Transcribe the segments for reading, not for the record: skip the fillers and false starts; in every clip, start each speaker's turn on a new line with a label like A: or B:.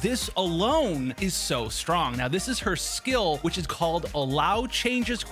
A: This alone is so strong. Now, this is her skill, which is called Allow Changes ?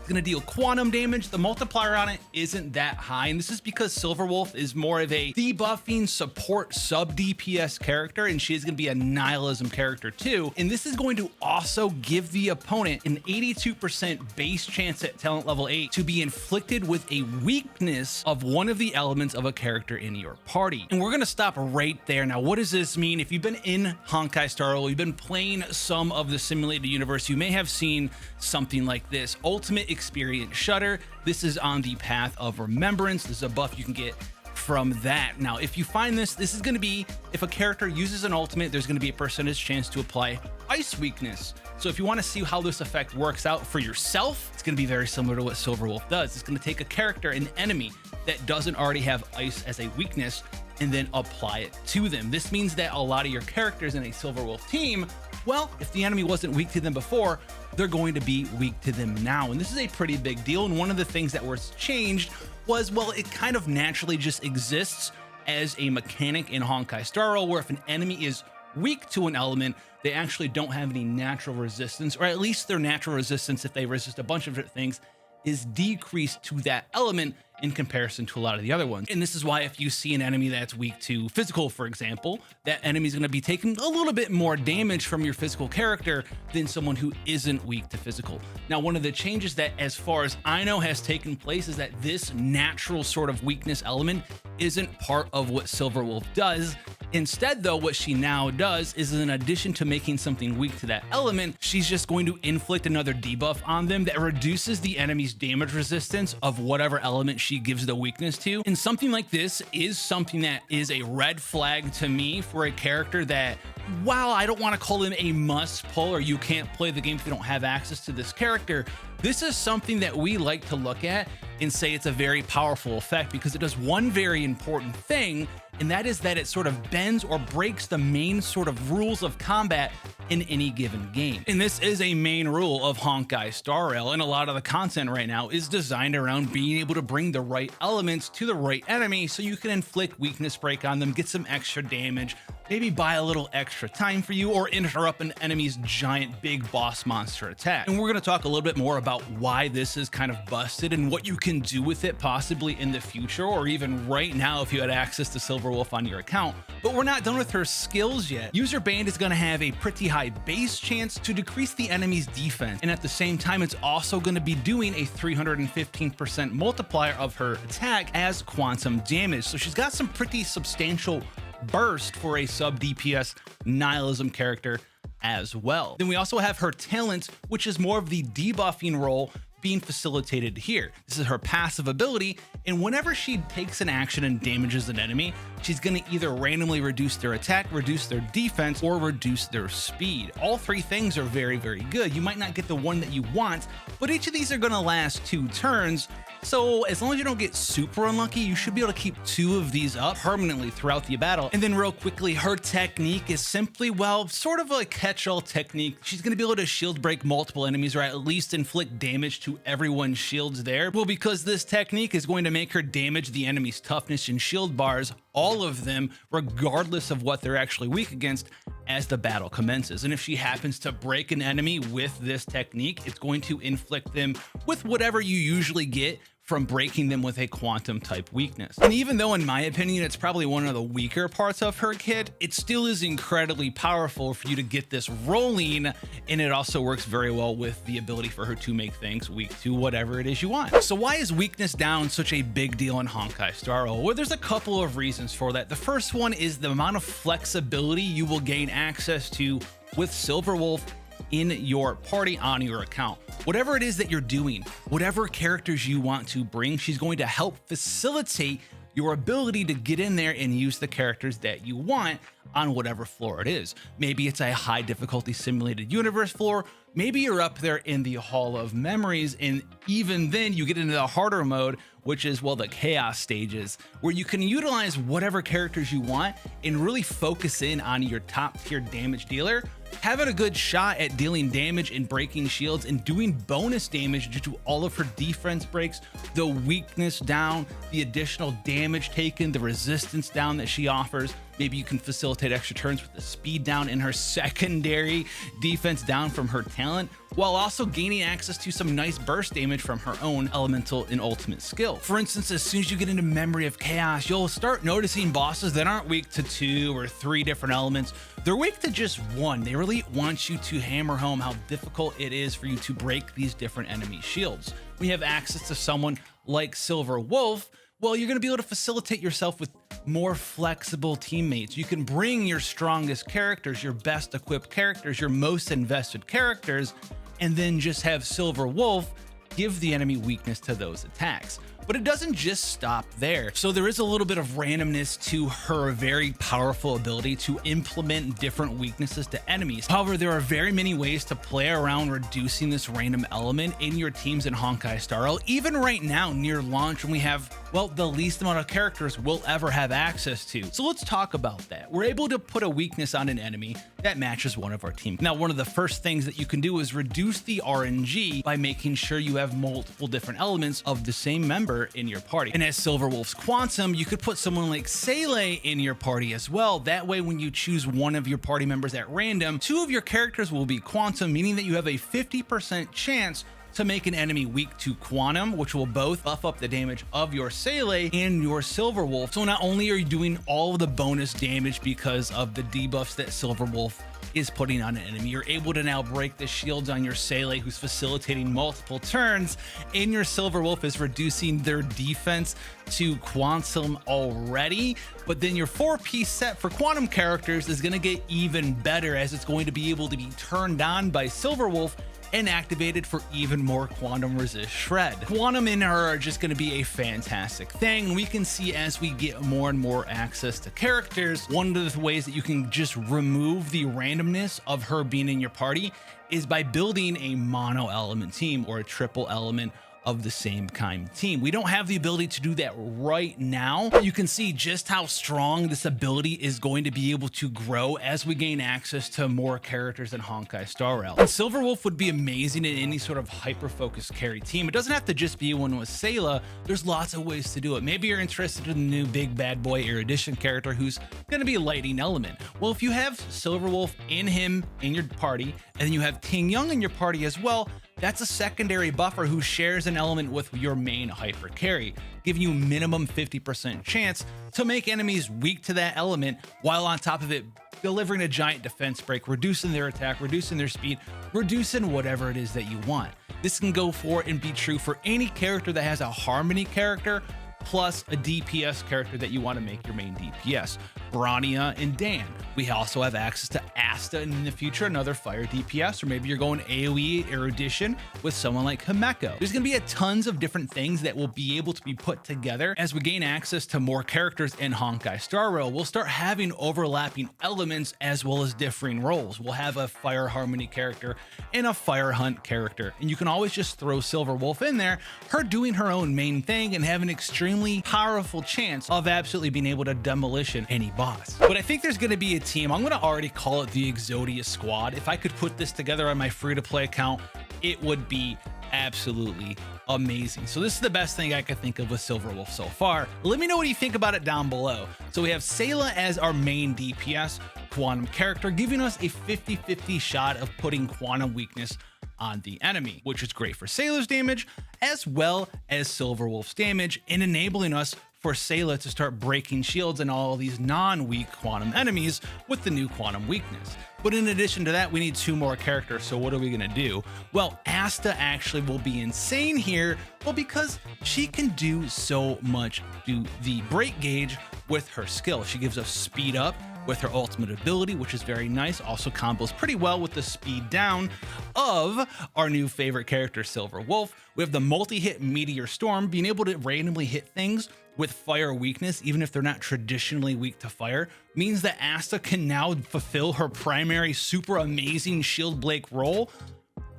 A: It's going to deal quantum damage. The multiplier on it isn't that high, and this is because Silverwolf is more of a debuffing support sub DPS character, and she is going to be a nihilism character too. And this is going to also give the opponent an 82% base chance at talent level 8 to be inflicted with a weakness of one of the elements of a character in your party. And we're going to stop right there. Now, what does this mean? If you've been in Honkai Star Rail, you've been playing some of the simulated universe, you may have seen something like this. Ultimate Experience Shudder. This is on the path of remembrance. This is a buff you can get from that. Now, if you find this is going to be, if a character uses an ultimate, there's going to be a percentage chance to apply ice weakness. So if you want to see how this effect works out for yourself, it's going to be very similar to what Silverwolf does. It's going to take a character, an enemy that doesn't already have ice as a weakness, and then apply it to them. This means that a lot of your characters in a Silverwolf team, well, if the enemy wasn't weak to them before, they're going to be weak to them now. And this is a pretty big deal. And one of the things that was changed was, well, it kind of naturally just exists as a mechanic in Honkai Star Rail, where if an enemy is weak to an element, they actually don't have any natural resistance, or at least their natural resistance, if they resist a bunch of different things, is decreased to that element in comparison to a lot of the other ones. And this is why if you see an enemy that's weak to physical, for example, that enemy is going to be taking a little bit more damage from your physical character than someone who isn't weak to physical. Now, one of the changes that, as far as I know, has taken place is that this natural sort of weakness element isn't part of what Silverwolf does. Instead, though, what she now does is, in addition to making something weak to that element, she's just going to inflict another debuff on them that reduces the enemy's damage resistance of whatever element she gives the weakness to. And something like this is something that is a red flag to me for a character that, while I don't want to call him a must pull or you can't play the game if you don't have access to this character, this is something that we like to look at and say it's a very powerful effect, because it does one very important thing, and that is that it sort of bends or breaks the main sort of rules of combat in any given game. And this is a main rule of Honkai Star Rail, and a lot of the content right now is designed around being able to bring the right elements to the right enemy so you can inflict weakness break on them, get some extra damage, maybe buy a little extra time for you, or interrupt an enemy's giant big boss monster attack. And we're going to talk a little bit more about why this is kind of busted and what you can do with it possibly in the future, or even right now if you had access to Silverwolf on your account. But we're not done with her skills yet. User Band is going to have a pretty high base chance to decrease the enemy's defense, and at the same time it's also going to be doing a 315% multiplier of her attack as quantum damage. So she's got some pretty substantial burst for a sub DPS nihilism character as well. Then we also have her talent, which is more of the debuffing role being facilitated here. This is her passive ability, and whenever she takes an action and damages an enemy, she's going to either randomly reduce their attack, reduce their defense, or reduce their speed. All three things are very, very good. You might not get the one that you want, but each of these are going to last 2 turns. So as long as you don't get super unlucky, you should be able to keep 2 of these up permanently throughout the battle. And then real quickly, her technique is simply, well, sort of a catch-all technique. She's going to be able to shield break multiple enemies, or at least inflict damage to everyone's shields there. Well, because this technique is going to make her damage the enemy's toughness and shield bars, all of them, regardless of what they're actually weak against, as the battle commences. And if she happens to break an enemy with this technique, it's going to inflict them with whatever you usually get from breaking them with a quantum type weakness. And even though in my opinion it's probably one of the weaker parts of her kit, it still is incredibly powerful for you to get this rolling, and it also works very well with the ability for her to make things weak to whatever it is you want. So why is weakness down such a big deal in Honkai Star Rail? Well, there's a couple of reasons for that. The first one is the amount of flexibility you will gain access to with Silverwolf in your party on your account. Whatever it is that you're doing, whatever characters you want to bring, she's going to help facilitate your ability to get in there and use the characters that you want on whatever floor it is. Maybe it's a high difficulty simulated universe floor. Maybe you're up there in the Hall of Memories, and even then you get into the harder mode, which is, well, the chaos stages, where you can utilize whatever characters you want and really focus in on your top tier damage dealer, having a good shot at dealing damage and breaking shields and doing bonus damage due to all of her defense breaks, the weakness down, the additional damage taken, the resistance down that she offers. Maybe you can facilitate extra turns with the speed down in her secondary defense down from her talent, while also gaining access to some nice burst damage from her own elemental and ultimate skill. For instance, as soon as you get into Memory of Chaos, you'll start noticing bosses that aren't weak to 2 or 3 different elements. They're weak to just 1. They really want you to hammer home how difficult it is for you to break these different enemy shields. We have access to someone like Silver Wolf. Well, you're going to be able to facilitate yourself with more flexible teammates. You can bring your strongest characters, your best equipped characters, your most invested characters, and then just have Silver Wolf give the enemy weakness to those attacks. But it doesn't just stop there. So there is a little bit of randomness to her very powerful ability to implement different weaknesses to enemies. However, there are very many ways to play around reducing this random element in your teams in Honkai Star Rail. Even right now, near launch, when we have, well, the least amount of characters we'll ever have access to. So let's talk about that. We're able to put a weakness on an enemy that matches one of our team. Now, one of the first things that you can do is reduce the RNG by making sure you have multiple different elements of the same member in your party. And as Silver Wolf's Quantum, you could put someone like Seele in your party as well. That way, when you choose one of your party members at random, 2 of your characters will be Quantum, meaning that you have a 50% chance to make an enemy weak to Quantum, which will both buff up the damage of your Seele and your Silver Wolf. So not only are you doing all of the bonus damage because of the debuffs that Silver Wolf is putting on an enemy, you're able to now break the shields on your Seele, who's facilitating multiple turns, and your Silver Wolf is reducing their defense to Quantum already. But then your 4-piece set for Quantum characters is going to get even better, as it's going to be able to be turned on by Silver Wolf and activated for even more Quantum resist shred. Quantum in her are just going to be a fantastic thing. We can see as we get more and more access to characters, one of the ways that you can just remove the randomness of her being in your party is by building a mono element team or a triple element of the same kind team. We don't have the ability to do that right now. You can see just how strong this ability is going to be able to grow as we gain access to more characters in Honkai Star Rail. And Silver Wolf would be amazing in any sort of hyper-focused carry team. It doesn't have to just be one with Seele. There's lots of ways to do it. Maybe you're interested in the new big bad boy erudition character who's going to be a lightning element. Well, if you have Silver Wolf in your party, and then you have Ting Young in your party as well, that's a secondary buffer who shares an element with your main hyper carry, giving you minimum 50% chance to make enemies weak to that element, while on top of it delivering a giant defense break, reducing their attack, reducing their speed, reducing whatever it is that you want. This can go for and be true for any character that has a Harmony character plus a DPS character that you want to make your main DPS. Brania and Dan. We also have access to Asta in the future, another fire DPS, or maybe you're going AoE erudition with someone like Himeko. There's going to be tons of different things that will be able to be put together as we gain access to more characters in Honkai Star Rail. We'll start having overlapping elements as well as differing roles. We'll have a Fire Harmony character and a Fire Hunt character, and you can always just throw Silver Wolf in there, her doing her own main thing and have an extremely powerful chance of absolutely being able to demolition any boss. But I think there's going to be a team, I'm going to already call it the Exodia Squad. If I could put this together on my free-to-play account, it would be absolutely amazing. So this is the best thing I could think of with Silver Wolf so far. Let me know what you think about it down below. So we have Seele as our main DPS Quantum character, giving us a 50-50 shot of putting Quantum weakness on the enemy, which is great for Seele's damage as well as Silver Wolf's damage, and enabling us for Seele to start breaking shields and all these non-weak Quantum enemies with the new Quantum weakness. But in addition to that, we need 2 more characters, so what are we gonna do? Well, Asta actually will be insane here, well, because she can do so much to the break gauge with her skill. She gives us speed up with her ultimate ability, which is very nice. Also combos pretty well with the speed down of our new favorite character, Silver Wolf. We have the multi-hit Meteor Storm, being able to randomly hit things with fire weakness, even if they're not traditionally weak to fire, means that Asta can now fulfill her primary super amazing shield break role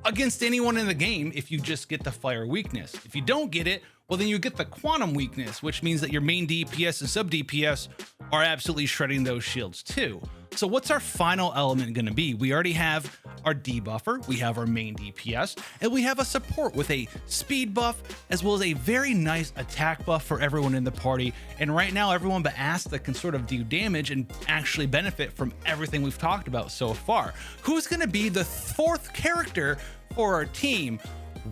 A: against anyone in the game if you just get the fire weakness. If you don't get it, well, then you get the Quantum weakness, which means that your main DPS and sub DPS are absolutely shredding those shields too. So what's our final element going to be? We already have our debuffer, we have our main DPS, and we have a support with a speed buff, as well as a very nice attack buff for everyone in the party. And right now, everyone but Asta can sort of do damage and actually benefit from everything we've talked about so far. Who's gonna be the fourth character for our team?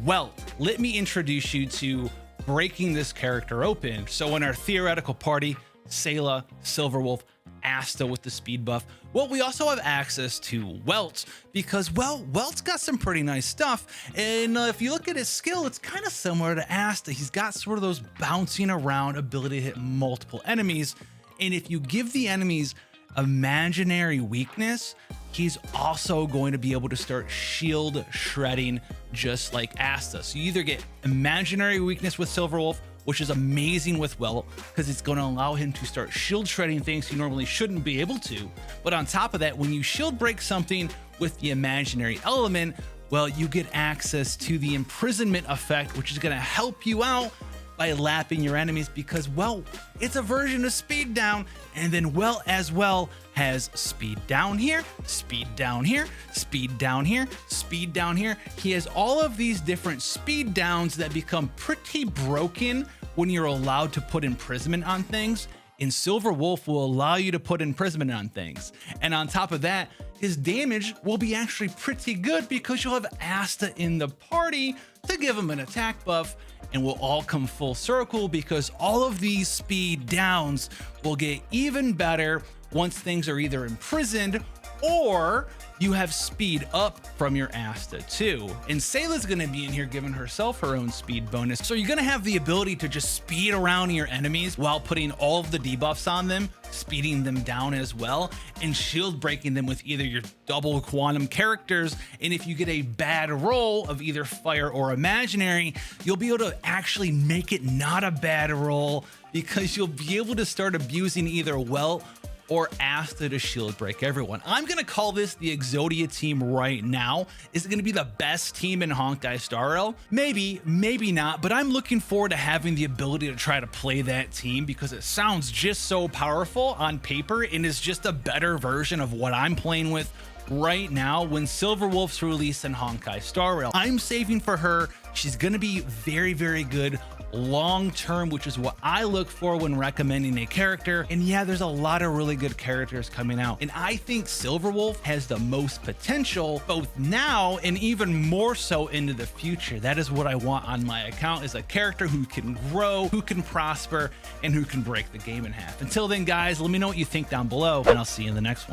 A: Well, let me introduce you to breaking this character open. So in our theoretical party, Sayla, Silverwolf, Asta with the speed buff. Well, we also have access to Welt because, well, Welt's got some pretty nice stuff. And if you look at his skill, it's kind of similar to Asta. He's got sort of those bouncing around ability to hit multiple enemies. And if you give the enemies imaginary weakness, he's also going to be able to start shield shredding just like Asta. So you either get imaginary weakness with Silverwolf, which is amazing with Welt because it's going to allow him to start shield shredding things he normally shouldn't be able to. But on top of that, when you shield break something with the imaginary element, well, you get access to the imprisonment effect, which is going to help you out by lapping your enemies because, well, it's a version of speed down. And then Welt as well has speed down here, speed down here, speed down here, speed down here. He has all of these different speed downs that become pretty broken when you're allowed to put imprisonment on things. And Silverwolf will allow you to put imprisonment on things. And on top of that, his damage will be actually pretty good because you'll have Asta in the party to give him an attack buff, and we'll all come full circle because all of these speed downs will get even better once things are either imprisoned or you have speed up from your Asta too. And Sayla's gonna be in here giving herself her own speed bonus. So you're gonna have the ability to just speed around your enemies while putting all of the debuffs on them, speeding them down as well, and shield breaking them with either your double quantum characters. And if you get a bad roll of either fire or imaginary, you'll be able to actually make it not a bad roll because you'll be able to start abusing either Welt or Asta to shield break everyone. I'm gonna call this the Exodia team right now. Is it gonna be the best team in Honkai Star Rail? Maybe, maybe not, but I'm looking forward to having the ability to try to play that team because it sounds just so powerful on paper and is just a better version of what I'm playing with right now when Silverwolf's released in Honkai Star Rail. I'm saving for her. She's gonna be very, very good long term, which is what I look for when recommending a character. And yeah, there's a lot of really good characters coming out, and I think Silverwolf has the most potential both now and even more so into the future. That is what I want on my account, is a character who can grow, who can prosper, and who can break the game in half. Until then, guys, let me know what you think down below, and I'll see you in the next one.